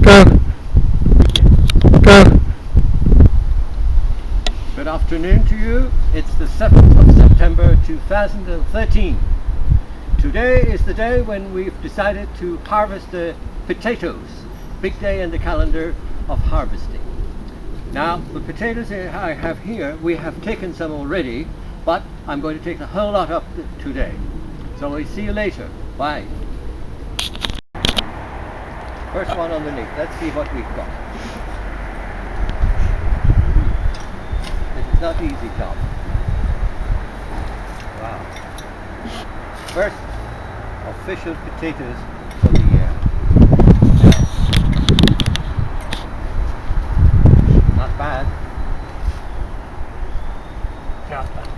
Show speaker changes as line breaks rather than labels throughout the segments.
Go. Go.
Good afternoon to you. It's the 7th of September 2013. Today is the day when we've decided to harvest the potatoes. Big day in the calendar of harvesting. Now, the potatoes I have here, we have taken some already, but I'm going to take the whole lot up today. So we'll see you later. Bye. First one underneath. Let's see what we've got. This is not easy job. Wow. First official potatoes for the year. Not bad. Not bad.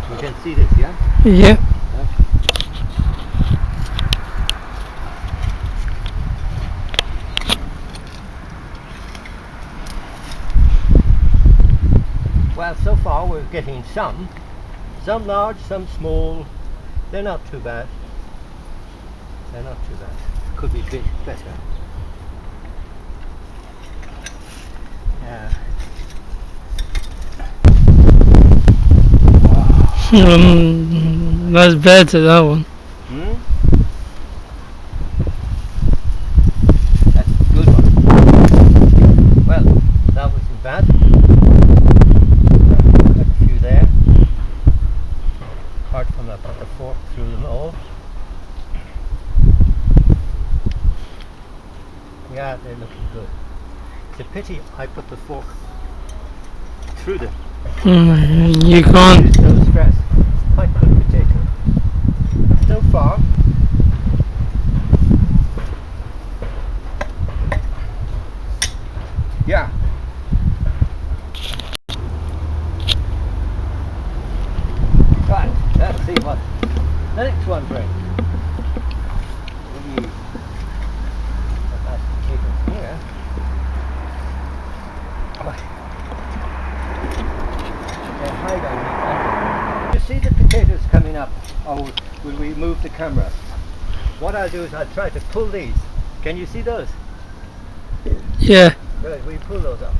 You can see this, yeah?
Yeah.
Well, so far we're getting some large, some small. They're not too bad. They're not too bad. Could be bit better. Yeah.
That's better, that one.
Hmm? That's a good one. Well, that wasn't bad. Got a few there. Apart from I put the fork through them all. Yeah, they're looking good. It's a pity I put the fork through them.
You can't.
No stress. Quite good potato. So far. Yeah. Right, let's see what the next one brings. What do you got that potato here? They hide under. You see the potatoes coming up, or will we move the camera? What I'll do is I'll try to pull these. Can you see those?
Yeah.
Good, we pull those up.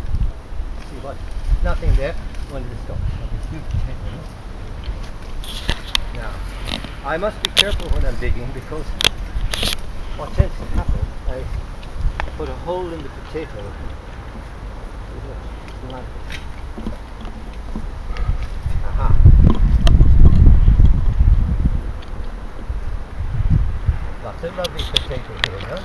See what? Nothing there. One of the stalks. Now, I must be careful when I'm digging because what tends to happen, I put a hole in the potato. Aha. Lots of lovely potato here, huh?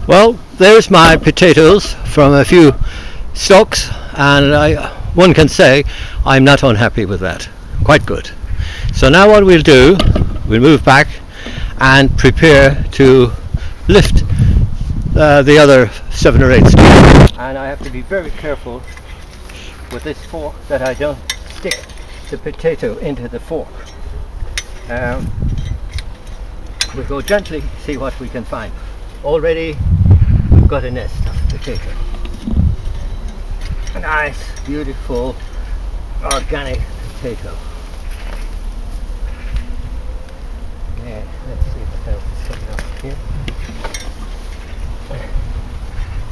Well, there's my potatoes from a few stalks, and one can say I'm not unhappy with that. Quite good. So now what we'll do, we'll move back and prepare to lift the other 7 or 8 stalks. And I have to be very careful with this fork that I don't stick the potato into the fork. We'll go gently, see what we can find. Already we've got a nest of potato. A nice, beautiful, organic potato. Yeah, let's see what else is coming up here.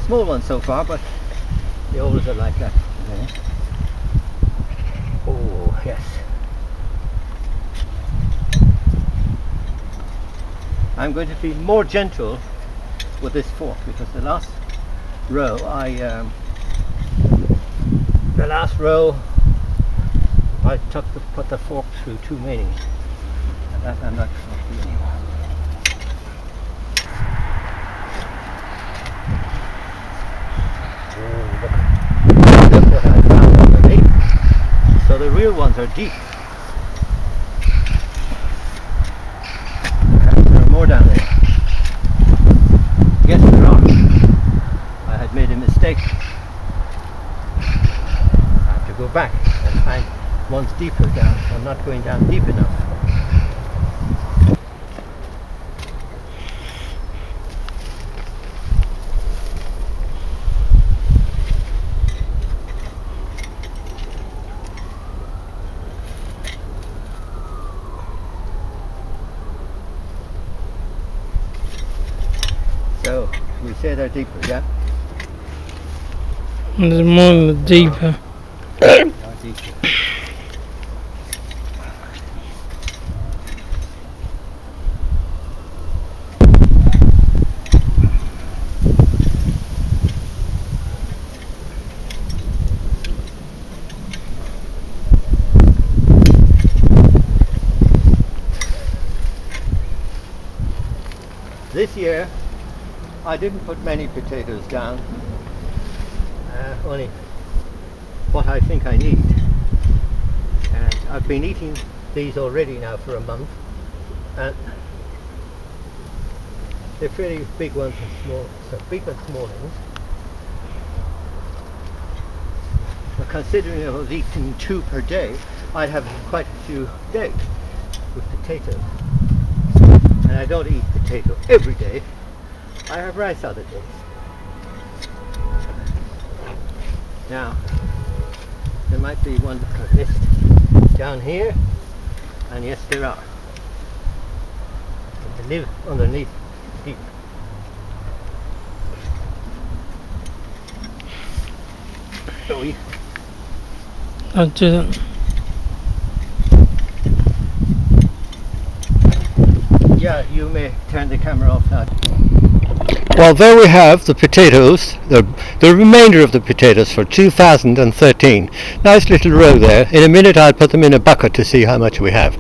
Small one so far, but they always are like that. Okay. Oh, yes. I'm going to be more gentle with this fork because the last row I put the fork through too many, and that I'm not going to do anymore. Oh, look what I found on the real ones are deep. There are more down there. Yes, there are. I had made a mistake. I have to go back and find ones deeper down. I'm not going down deep enough. So we say they're deeper, yeah?
There's more deeper.
They're deeper. This year I didn't put many potatoes down, only what I think I need, and I've been eating these already now for a month, and they're fairly big ones and small, so big and small ones. But considering I was eating 2 per day, I'd have quite a few days with potatoes. And I don't eat potato every day. I have rice other days. Now, there might be one that I missed down here, and yes, there are. They live underneath deep. So we
Don't do that.
Yeah, you may turn the camera off now. Well, there we have the potatoes, the remainder of the potatoes for 2013. Nice little row there. In a minute I'll put them in a bucket to see how much we have.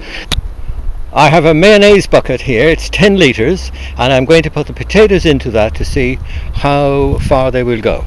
I have a mayonnaise bucket here, it's 10 litres, and I'm going to put the potatoes into that to see how far they will go.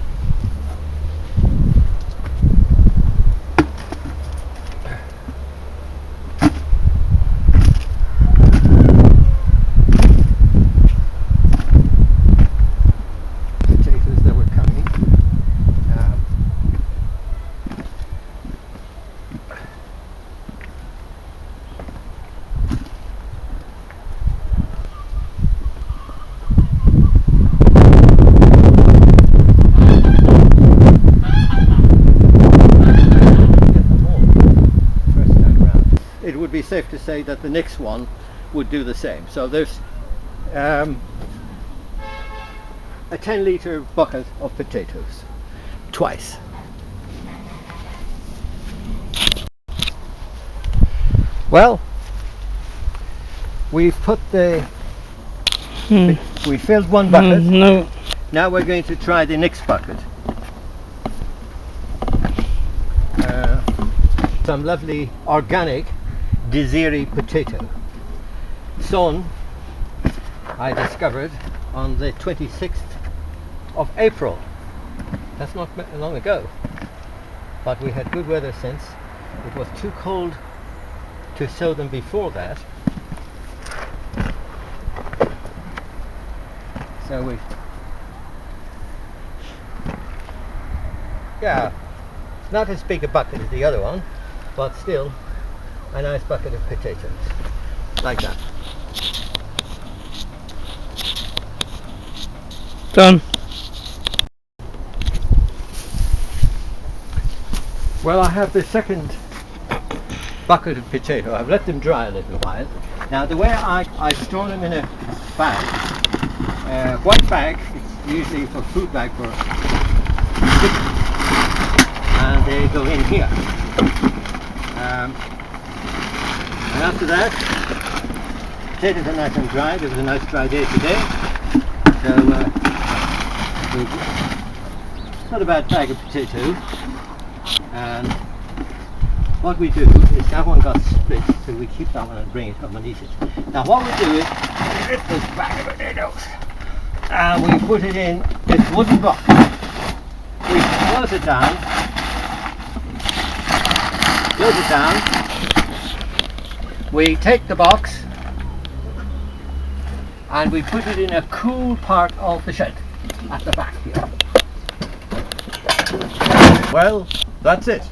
It would be safe to say that the next one would do the same. So there's a 10-litre bucket of potatoes, twice. Well, we've put we filled one bucket.
No.
Now we're going to try the next bucket. Some lovely organic Desiree potato, sown, I discovered, on the 26th of April. That's not long ago, but we had good weather since. It was too cold to sow them before that, so we, yeah, not as big a bucket as the other one, but still a nice bucket of potatoes, like that.
Done.
Well, I have the second bucket of potato. I've let them dry a little while. Now the way I store them in a bag, white bag, it's usually a fruit bag for and they go in here. And after that, potatoes are nice and dried. It was a nice dry day today, so it's not a bad bag of potatoes. And what we do is that one got split, so we keep that one and bring it up and eat it. Now what we do is we lift this bag of potatoes and we put it in this wooden bucket. We close it down, close close it down. We take the box and we put it in a cool part of the shed at the back here. Well, that's it.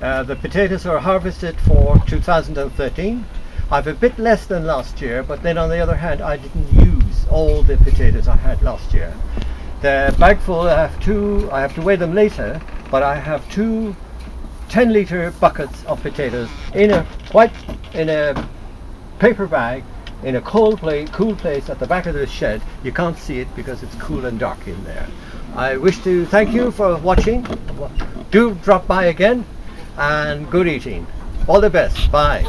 The potatoes are harvested for 2013. I've a bit less than last year, but then on the other hand I didn't use all the potatoes I had last year. The bag full, I have to weigh them later, but I have two 10-litre buckets of potatoes in a paper bag in a cool place at the back of the shed. You can't see it because it's cool and dark in there. I wish to thank you for watching. Do drop by again, and good eating. All the best. Bye.